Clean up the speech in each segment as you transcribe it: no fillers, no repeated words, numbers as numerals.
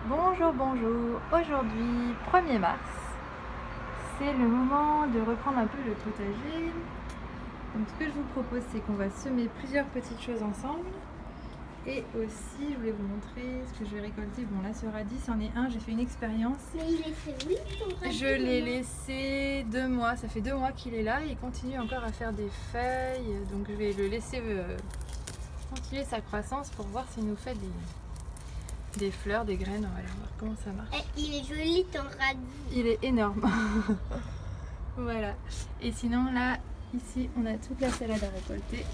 Bonjour, bonjour. Aujourd'hui, 1er mars, c'est le moment de reprendre un peu le potager. Donc ce que je vous propose, c'est qu'on va semer plusieurs petites choses ensemble. Et aussi, je voulais vous montrer ce que je vais récolter. Bon, là, ce radis, c'en est un, j'ai fait une expérience. Mais il est fait oui, ton radis. Je l'ai laissé 2 mois, ça fait 2 mois qu'il est là. Il continue encore à faire des feuilles. Donc je vais le laisser continuer sa croissance pour voir s'il nous fait des fleurs, des graines. On va voir comment ça marche. Eh, il est joli ton radis. Il est énorme. Voilà. Et sinon là, ici, on a toute la salade à récolter.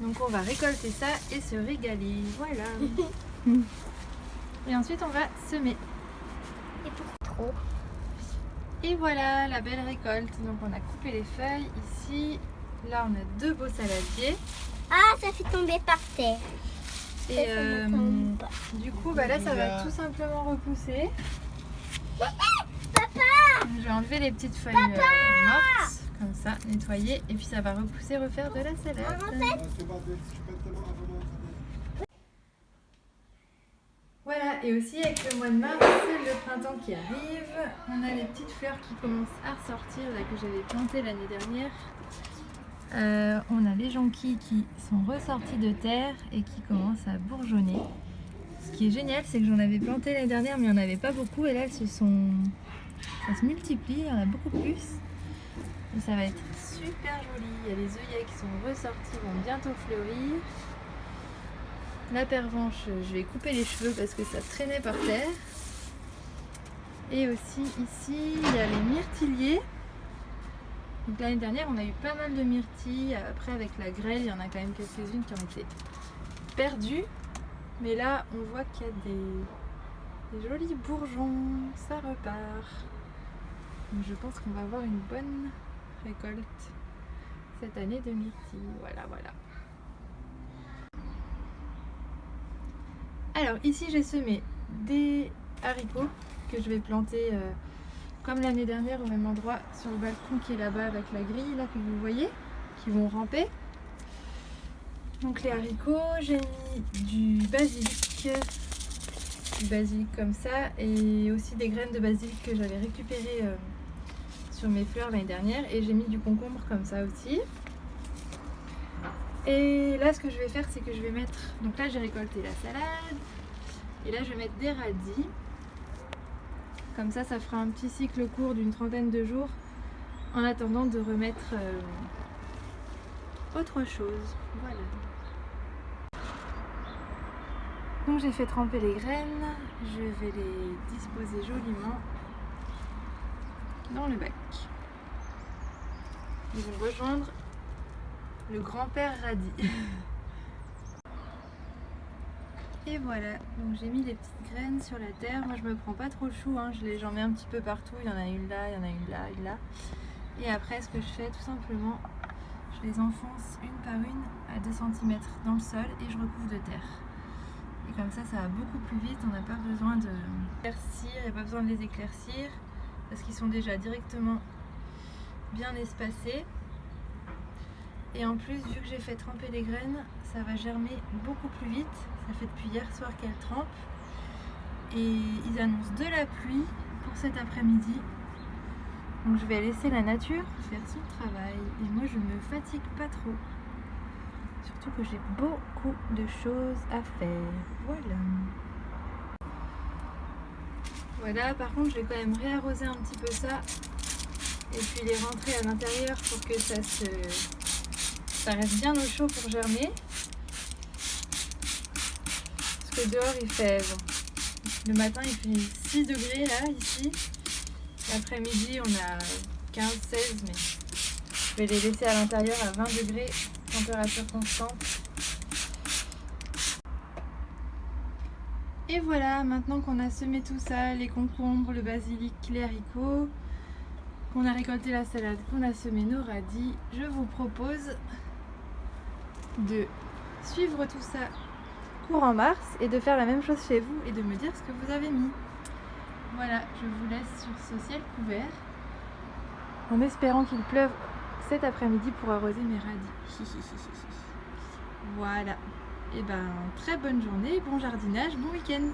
Donc on va récolter ça et se régaler. Voilà. Et ensuite on va semer. Et pour trop. Et voilà la belle récolte. Donc on a coupé les feuilles ici. Là on a 2 beaux saladiers. Ah, ça fait tomber par terre. Et Ça me tombe pas. du coup bah là ça va tout simplement repousser. Papa! Je vais enlever les petites feuilles mortes. Comme ça, nettoyer. Et puis ça va repousser, refaire de la salade. Voilà, et aussi avec le mois de mars, le printemps qui arrive, on a les petites fleurs qui commencent à ressortir, là que j'avais plantées l'année dernière. On a les jonquilles qui sont ressorties de terre et qui commencent à bourgeonner. Ce qui est génial, c'est que j'en avais planté l'année dernière, mais il n'y en avait pas beaucoup. Et là, ça se multiplie, il y en a beaucoup plus. Et ça va être super joli. Il y a les œillets qui sont ressortis, vont bientôt fleurir. La pervenche, je vais couper les cheveux parce que ça traînait par terre. Et aussi ici, il y a les myrtilliers. Donc l'année dernière, on a eu pas mal de myrtilles. Après, avec la grêle, il y en a quand même quelques-unes qui ont été perdues. Mais là, on voit qu'il y a des jolis bourgeons. Ça repart. Donc je pense qu'on va avoir une bonne récolte cette année de myrtilles. Voilà, voilà. Alors ici j'ai semé des haricots que je vais planter comme l'année dernière au même endroit sur le balcon qui est là-bas avec la grille là que vous voyez, qui vont ramper. Donc les haricots, j'ai mis du basilic comme ça et aussi des graines de basilic que j'avais récupérées sur mes fleurs l'année dernière et j'ai mis du concombre comme ça aussi. Et là ce que je vais faire c'est que je vais mettre, donc là j'ai récolté la salade et là je vais mettre des radis, comme ça ça fera un petit cycle court d'une 30aine de jours en attendant de remettre autre chose. Voilà. Donc j'ai fait tremper les graines, je vais les disposer joliment dans le bac. Ils vont rejoindre le grand-père radis. Et voilà, donc j'ai mis les petites graines sur la terre. Moi je me prends pas trop le chou, hein. J'en mets un petit peu partout. Il y en a une là, il y en a une là, une là. Et après ce que je fais tout simplement, je les enfonce une par une à 2 cm dans le sol et je recouvre de terre. Et comme ça va beaucoup plus vite, on n'a pas besoin de éclaircir, il n'y a pas besoin de les éclaircir parce qu'ils sont déjà directement bien espacés. Et en plus, vu que j'ai fait tremper les graines, ça va germer beaucoup plus vite. Ça fait depuis hier soir qu'elles trempent. Et ils annoncent de la pluie pour cet après-midi. Donc je vais laisser la nature faire son travail. Et moi, je ne me fatigue pas trop. Surtout que j'ai beaucoup de choses à faire. Voilà. Voilà, par contre, je vais quand même réarroser un petit peu ça. Et puis les rentrer à l'intérieur pour que ça reste bien au chaud pour germer. Parce que dehors il fait bon. Le matin il fait 6 degrés là ici. L'après-midi on a 15-16 mais je vais les laisser à l'intérieur à 20 degrés, température constante. Et voilà, maintenant qu'on a semé tout ça, les concombres, le basilic, les haricots, qu'on a récolté la salade, qu'on a semé nos radis, je vous propose de suivre tout ça courant mars et de faire la même chose chez vous et de me dire ce que vous avez mis. Voilà, je vous laisse sur ce ciel couvert en espérant qu'il pleuve cet après-midi pour arroser mes radis. Voilà, et ben très bonne journée, bon jardinage, bon week-end.